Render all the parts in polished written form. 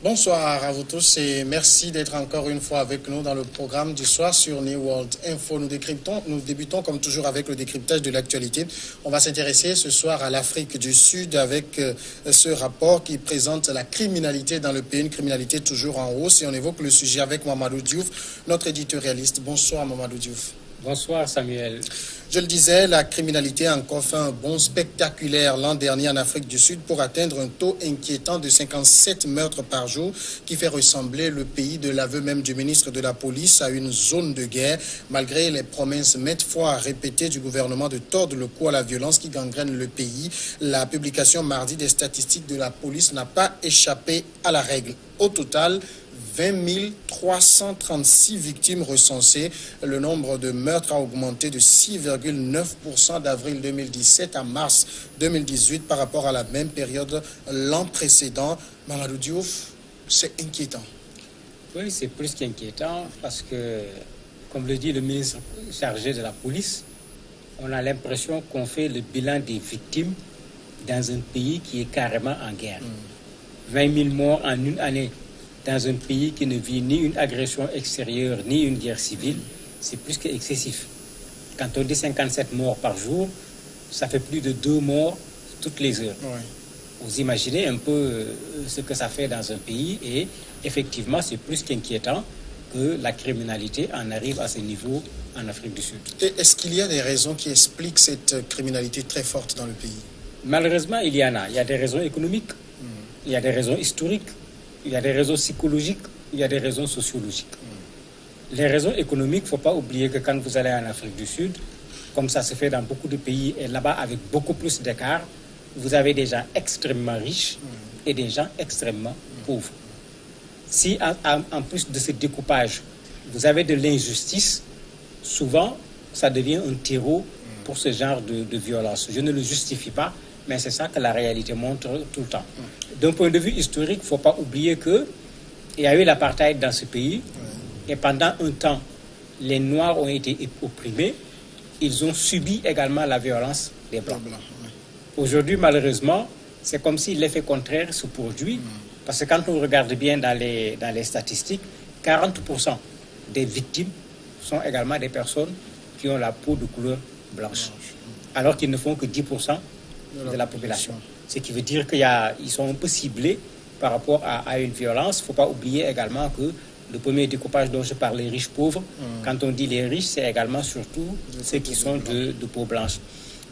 Bonsoir à vous tous et merci d'être encore une fois avec nous dans le programme du soir sur New World Info. Nous débutons comme toujours avec le décryptage de l'actualité. On va s'intéresser ce soir à l'Afrique du Sud avec ce rapport qui présente la criminalité dans le pays, une criminalité toujours en hausse. Et on évoque le sujet avec Mamadou Diouf, notre éditorialiste. Bonsoir Mamadou Diouf. Bonsoir Samuel. Je le disais, la criminalité a encore fait un bond spectaculaire l'an dernier en Afrique du Sud pour atteindre un taux inquiétant de 57 meurtres par jour qui fait ressembler le pays, de l'aveu même du ministre de la Police, à une zone de guerre, malgré les promesses maintes fois répétées du gouvernement de tordre le cou à la violence qui gangrène le pays. La publication mardi des statistiques de la police n'a pas échappé à la règle. Au total, 20 336 victimes recensées. Le nombre de meurtres a augmenté de 6,9% d'avril 2017 à mars 2018 par rapport à la même période l'an précédent. Mamadou Diouf, c'est inquiétant. Oui, c'est plus qu'inquiétant parce que, comme le dit le ministre chargé de la police, on a l'impression qu'on fait le bilan des victimes dans un pays qui est carrément en guerre. 20 000 morts en une année dans un pays qui ne vit ni une agression extérieure ni une guerre civile, c'est plus qu'excessif. Quand on dit 57 morts par jour, ça fait plus de 2 morts toutes les heures. Ouais. Vous imaginez un peu ce que ça fait dans un pays et effectivement, c'est plus qu'inquiétant que la criminalité en arrive à ce niveau en Afrique du Sud. Et est-ce qu'il y a des raisons qui expliquent cette criminalité très forte dans le pays? Malheureusement, il y en a. Il y a des raisons économiques, il y a des raisons historiques, il y a des raisons psychologiques, il y a des raisons sociologiques. Les raisons économiques, il ne faut pas oublier que quand vous allez en Afrique du Sud, comme ça se fait dans beaucoup de pays, et là-bas avec beaucoup plus d'écart, vous avez des gens extrêmement riches et des gens extrêmement pauvres. Si en plus de ce découpage, vous avez de l'injustice, souvent, ça devient un terreau pour ce genre de violence. Je ne le justifie pas, mais c'est ça que la réalité montre tout le temps. D'un point de vue historique, il ne faut pas oublier qu'il y a eu l'apartheid dans ce pays, et pendant un temps, les Noirs ont été opprimés, ils ont subi également la violence des Blancs. Aujourd'hui, malheureusement, c'est comme si l'effet contraire se produit, parce que quand on regarde bien dans les statistiques, 40% des victimes sont également des personnes qui ont la peau de couleur blanche, alors qu'ils ne font que 10% de la population. Ce qui veut dire qu'ils sont un peu ciblés par rapport à une violence. Il ne faut pas oublier également que le premier découpage dont je parlais, riches-pauvres, quand on dit les riches, c'est également surtout ceux qui sont de peau blanche.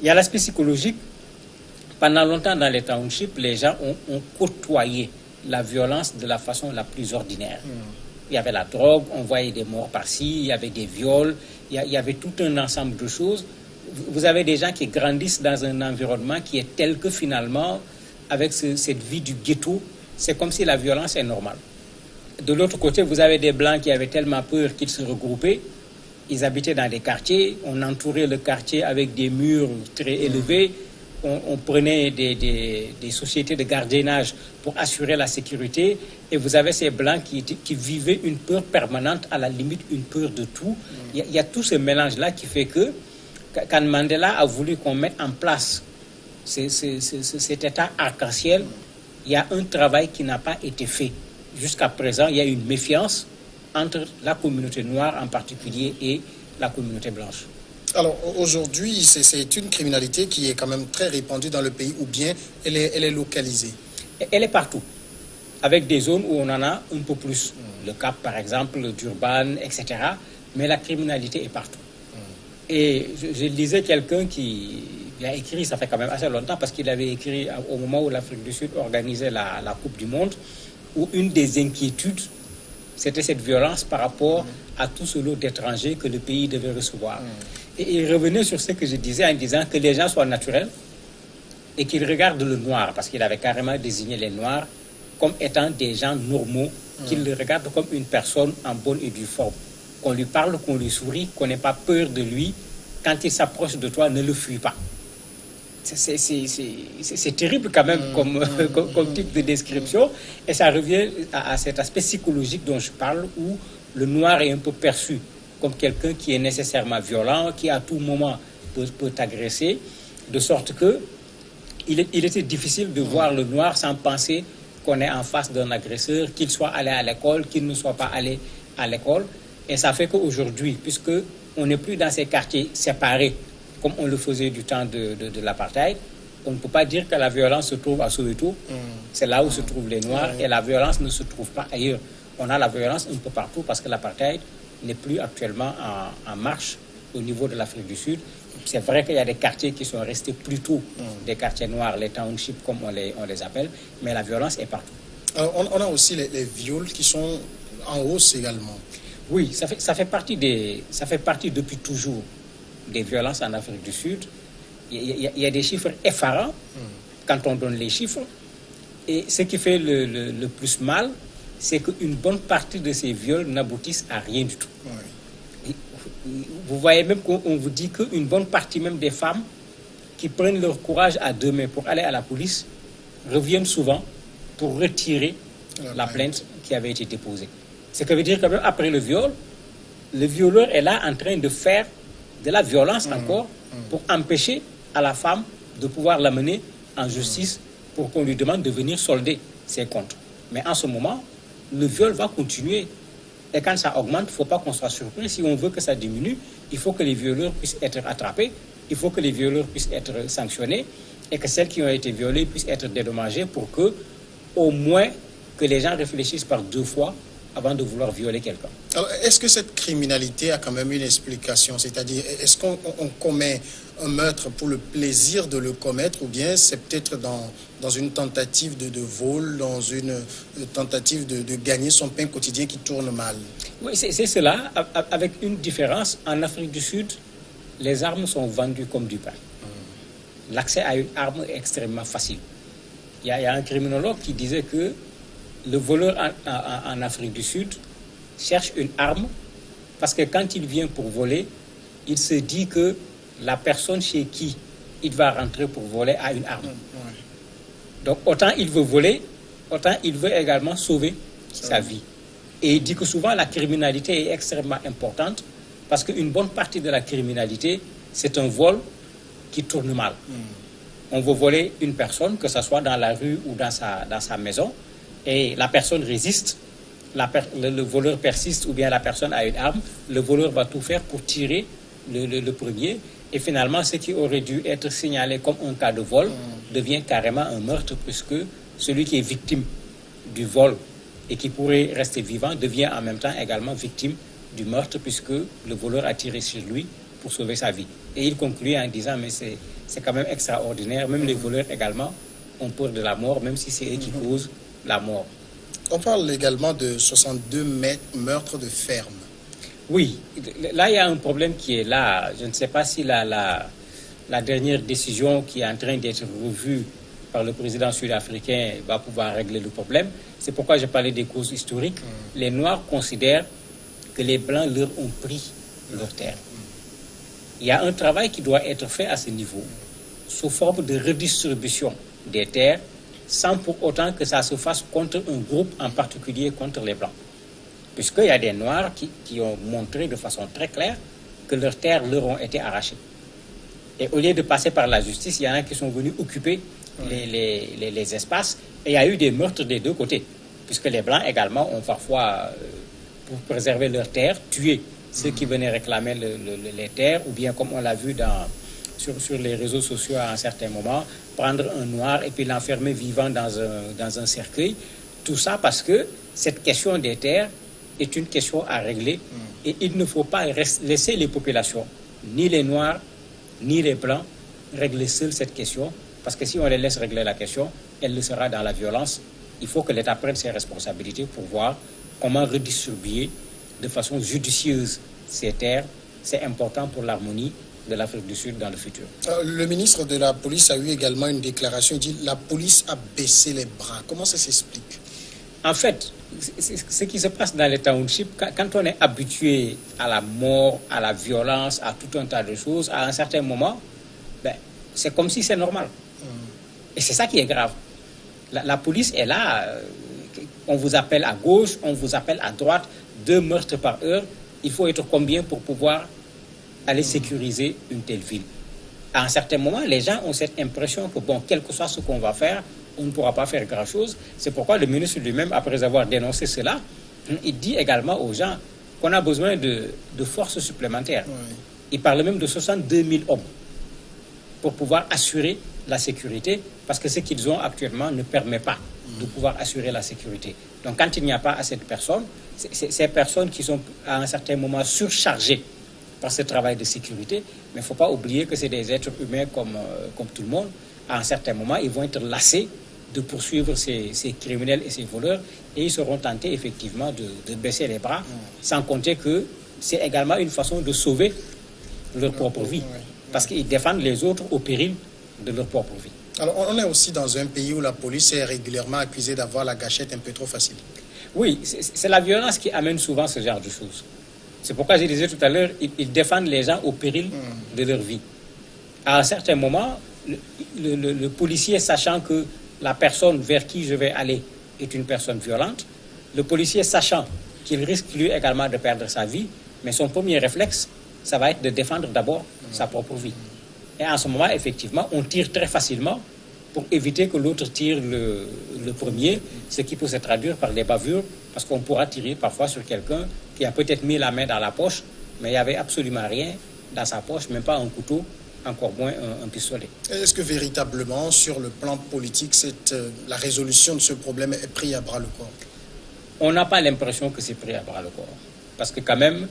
Il y a l'aspect psychologique. Pendant longtemps, dans les townships, les gens ont côtoyé la violence de la façon la plus ordinaire. Il y avait la drogue, on voyait des morts par-ci, il y avait des viols, il y avait tout un ensemble de choses. Vous avez des gens qui grandissent dans un environnement qui est tel que finalement, avec cette vie du ghetto, c'est comme si la violence est normale. De l'autre côté, vous avez des Blancs qui avaient tellement peur qu'ils se regroupaient. Ils habitaient dans des quartiers, on entourait le quartier avec des murs très élevés. On prenait des sociétés de gardiennage pour assurer la sécurité. Et vous avez ces Blancs qui vivaient une peur permanente, à la limite une peur de tout. Il y a tout ce mélange-là qui fait que quand Mandela a voulu qu'on mette en place cet état arc-en-ciel, il y a un travail qui n'a pas été fait. Jusqu'à présent, il y a une méfiance entre la communauté noire en particulier et la communauté blanche. Alors aujourd'hui, c'est une criminalité qui est quand même très répandue dans le pays, ou bien elle est localisée? Elle est partout, avec des zones où on en a un peu plus. Le Cap, par exemple, Durban, etc. Mais la criminalité est partout. Et je lisais quelqu'un qui a écrit, ça fait quand même assez longtemps, parce qu'il avait écrit au moment où l'Afrique du Sud organisait la Coupe du Monde, où une des inquiétudes, c'était cette violence par rapport à tout ce lot d'étrangers que le pays devait recevoir. Et il revenait sur ce que je disais en disant que les gens soient naturels et qu'ils regardent le noir, parce qu'il avait carrément désigné les noirs comme étant des gens normaux, qu'ils le regardent comme une personne en bonne et due forme. Qu'on lui parle, qu'on lui sourit, qu'on n'ait pas peur de lui. Quand il s'approche de toi, ne le fuis pas. C'est terrible quand même comme type de description. Et ça revient à cet aspect psychologique dont je parle, où le noir est un peu perçu comme quelqu'un qui est nécessairement violent, qui à tout moment peut t'agresser, de sorte que il était difficile de voir le noir sans penser qu'on est en face d'un agresseur, qu'il soit allé à l'école, qu'il ne soit pas allé à l'école. Et ça fait qu'aujourd'hui, puisque on n'est plus dans ces quartiers séparés, comme on le faisait du temps de l'apartheid, on ne peut pas dire que la violence se trouve à Soweto. C'est là où se trouvent les Noirs, et la violence ne se trouve pas ailleurs. On a la violence un peu partout parce que l'apartheid n'est plus actuellement en marche au niveau de l'Afrique du Sud. C'est vrai qu'il y a des quartiers qui sont restés plutôt des quartiers noirs, les townships comme on les appelle, mais la violence est partout. Alors, on a aussi les viols qui sont en hausse également. Oui, ça fait partie depuis toujours des violences en Afrique du Sud. Il y a des chiffres effarants quand on donne les chiffres. Et ce qui fait le plus mal, c'est qu'une bonne partie de ces viols n'aboutissent à rien du tout. Oui. Vous voyez même qu'on vous dit qu'une bonne partie même des femmes qui prennent leur courage à deux mains pour aller à la police reviennent souvent pour retirer la plainte qui avait été déposée. Ce qui veut dire que même après le viol, le violeur est là en train de faire de la violence encore pour empêcher à la femme de pouvoir l'amener en justice pour qu'on lui demande de venir solder ses comptes. Mais en ce moment, le viol va continuer. Et quand ça augmente, il ne faut pas qu'on soit surpris. Si on veut que ça diminue, il faut que les violeurs puissent être attrapés, il faut que les violeurs puissent être sanctionnés et que celles qui ont été violées puissent être dédommagées pour que, au moins, que les gens réfléchissent par deux fois avant de vouloir violer quelqu'un. Alors, est-ce que cette criminalité a quand même une explication? C'est-à-dire, est-ce qu'on commet un meurtre pour le plaisir de le commettre, ou bien c'est peut-être dans une tentative de vol, dans une tentative de gagner son pain quotidien qui tourne mal? Oui, c'est cela, avec une différence. En Afrique du Sud, les armes sont vendues comme du pain. L'accès à une arme est extrêmement facile. Il y a un criminologue qui disait que le voleur en Afrique du Sud cherche une arme parce que quand il vient pour voler, il se dit que la personne chez qui il va rentrer pour voler a une arme. Donc autant il veut voler, autant il veut également sauver sa vie. Et il dit que souvent la criminalité est extrêmement importante parce qu'une bonne partie de la criminalité, c'est un vol qui tourne mal. On veut voler une personne, que ce soit dans la rue ou dans sa maison, et la personne résiste, le voleur persiste ou bien la personne a une arme, le voleur va tout faire pour tirer le premier, et finalement ce qui aurait dû être signalé comme un cas de vol devient carrément un meurtre, puisque celui qui est victime du vol et qui pourrait rester vivant devient en même temps également victime du meurtre, puisque le voleur a tiré sur lui pour sauver sa vie. Et il conclut en disant, mais c'est quand même extraordinaire, même les voleurs également ont peur de la mort, même si c'est eux qui causent la mort. On parle également de 62 meurtres de ferme. Oui, là il y a un problème qui est là. Je ne sais pas si la dernière décision qui est en train d'être revue par le président sud-africain va pouvoir régler le problème. C'est pourquoi j'ai parlé des causes historiques. Les Noirs considèrent que les Blancs leur ont pris leur terre. Il y a un travail qui doit être fait à ce niveau, sous forme de redistribution des terres, sans pour autant que ça se fasse contre un groupe en particulier, contre les Blancs. Puisqu'il y a des Noirs qui ont montré de façon très claire que leurs terres leur ont été arrachées. Et au lieu de passer par la justice, il y en a qui sont venus occuper les espaces. Et il y a eu des meurtres des deux côtés, puisque les Blancs également ont parfois, pour préserver leurs terres, tué ceux qui venaient réclamer les terres, ou bien comme on l'a vu sur les réseaux sociaux à un certain moment, prendre un Noir et puis l'enfermer vivant dans un cercueil. Tout ça parce que cette question des terres est une question à régler et il ne faut pas laisser les populations, ni les Noirs, ni les Blancs, régler seuls cette question, parce que si on les laisse régler la question, elle le sera dans la violence. Il faut que l'État prenne ses responsabilités pour voir comment redistribuer de façon judicieuse ces terres. C'est important pour l'harmonie de l'Afrique du Sud dans le futur. Le ministre de la Police a eu également une déclaration. Il dit la police a baissé les bras. Comment ça s'explique? En fait, ce qui se passe dans les townships, quand on est habitué à la mort, à la violence, à tout un tas de choses, à un certain moment, c'est comme si c'est normal. Et c'est ça qui est grave. La police est là, on vous appelle à gauche, on vous appelle à droite, 2 meurtres par heure. Il faut être combien pour pouvoir aller sécuriser une telle ville? À un certain moment, les gens ont cette impression que, bon, quel que soit ce qu'on va faire, on ne pourra pas faire grand-chose. C'est pourquoi le ministre lui-même, après avoir dénoncé cela, il dit également aux gens qu'on a besoin de forces supplémentaires. Oui. Il parle même de 62 000 hommes pour pouvoir assurer la sécurité, parce que ce qu'ils ont actuellement ne permet pas de pouvoir assurer la sécurité. Donc quand il n'y a pas assez de personnes, ces personnes qui sont à un certain moment surchargées par ce travail de sécurité, mais il ne faut pas oublier que c'est des êtres humains comme tout le monde. À un certain moment, ils vont être lassés de poursuivre ces criminels et ces voleurs, et ils seront tentés effectivement de baisser les bras, sans compter que c'est également une façon de sauver leur propre vie, parce qu'ils défendent les autres au péril de leur propre vie. Alors, on est aussi dans un pays où la police est régulièrement accusée d'avoir la gâchette un peu trop facile. Oui, c'est la violence qui amène souvent ce genre de choses. C'est pourquoi je disais tout à l'heure, ils défendent les gens au péril de leur vie. À un certain moment, le policier, sachant que la personne vers qui je vais aller est une personne violente, le policier, sachant qu'il risque lui également de perdre sa vie, mais son premier réflexe, ça va être de défendre d'abord sa propre vie. Et en ce moment, effectivement, on tire très facilement pour éviter que l'autre tire le premier, ce qui peut se traduire par des bavures, parce qu'on pourra tirer parfois sur quelqu'un qui a peut-être mis la main dans la poche, mais il n'y avait absolument rien dans sa poche, même pas un couteau, encore moins un pistolet. Est-ce que véritablement, sur le plan politique, la résolution de ce problème est prise à bras le corps? On n'a pas l'impression que c'est pris à bras le corps. Parce que quand même,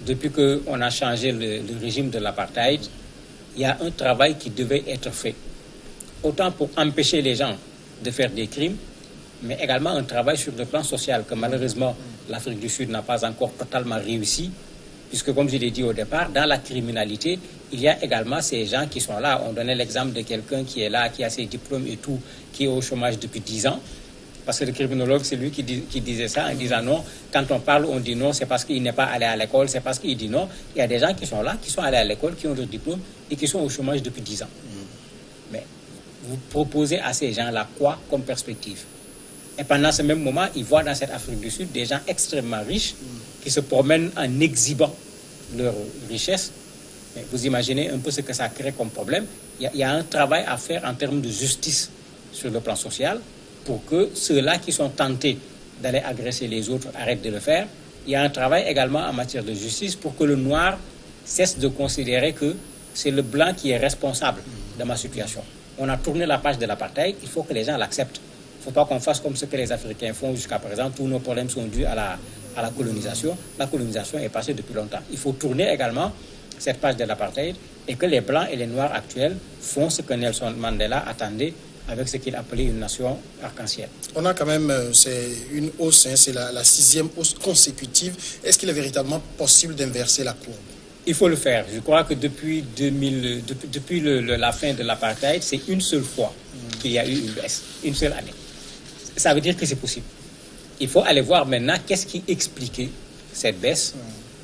depuis qu'on a changé le régime de l'apartheid, il y a un travail qui devait être fait. Autant pour empêcher les gens de faire des crimes, mais également un travail sur le plan social que malheureusement l'Afrique du Sud n'a pas encore totalement réussi, puisque comme je l'ai dit au départ, dans la criminalité, il y a également ces gens qui sont là. On donnait l'exemple de quelqu'un qui est là, qui a ses diplômes et tout, qui est au chômage depuis 10 ans. Parce que le criminologue, c'est lui qui disait ça en disant non. Quand on parle, on dit non, c'est parce qu'il n'est pas allé à l'école, c'est parce qu'il dit non. Il y a des gens qui sont là, qui sont allés à l'école, qui ont leur diplôme et qui sont au chômage depuis 10 ans. Mais vous proposez à ces gens-là quoi comme perspective? Et pendant ce même moment, ils voient dans cette Afrique du Sud des gens extrêmement riches qui se promènent en exhibant leur richesse. Mais vous imaginez un peu ce que ça crée comme problème. Il y a un travail à faire en termes de justice sur le plan social pour que ceux-là qui sont tentés d'aller agresser les autres arrêtent de le faire. Il y a un travail également en matière de justice pour que le noir cesse de considérer que c'est le blanc qui est responsable de ma situation. On a tourné la page de l'apartheid, il faut que les gens l'acceptent. Il ne faut pas qu'on fasse comme ce que les Africains font jusqu'à présent. Tous nos problèmes sont dus à la colonisation. La colonisation est passée depuis longtemps. Il faut tourner également cette page de l'apartheid et que les Blancs et les Noirs actuels font ce que Nelson Mandela attendait avec ce qu'il appelait une nation arc-en-ciel. On a quand même, c'est une hausse, c'est la 6e hausse consécutive. Est-ce qu'il est véritablement possible d'inverser la courbe? Il faut le faire. Je crois que depuis la fin de l'apartheid, c'est une seule fois qu'il y a eu une baisse, une seule année. Ça veut dire que c'est possible. Il faut aller voir maintenant qu'est-ce qui expliquait cette baisse,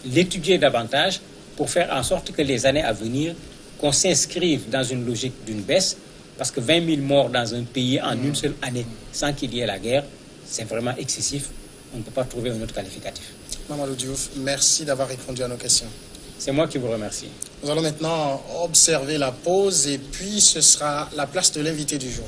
l'étudier davantage pour faire en sorte que les années à venir, qu'on s'inscrive dans une logique d'une baisse, parce que 20 000 morts dans un pays en une seule année, sans qu'il y ait la guerre, c'est vraiment excessif. On ne peut pas trouver un autre qualificatif. Mamadou Diouf, merci d'avoir répondu à nos questions. C'est moi qui vous remercie. Nous allons maintenant observer la pause et puis ce sera la place de l'invité du jour.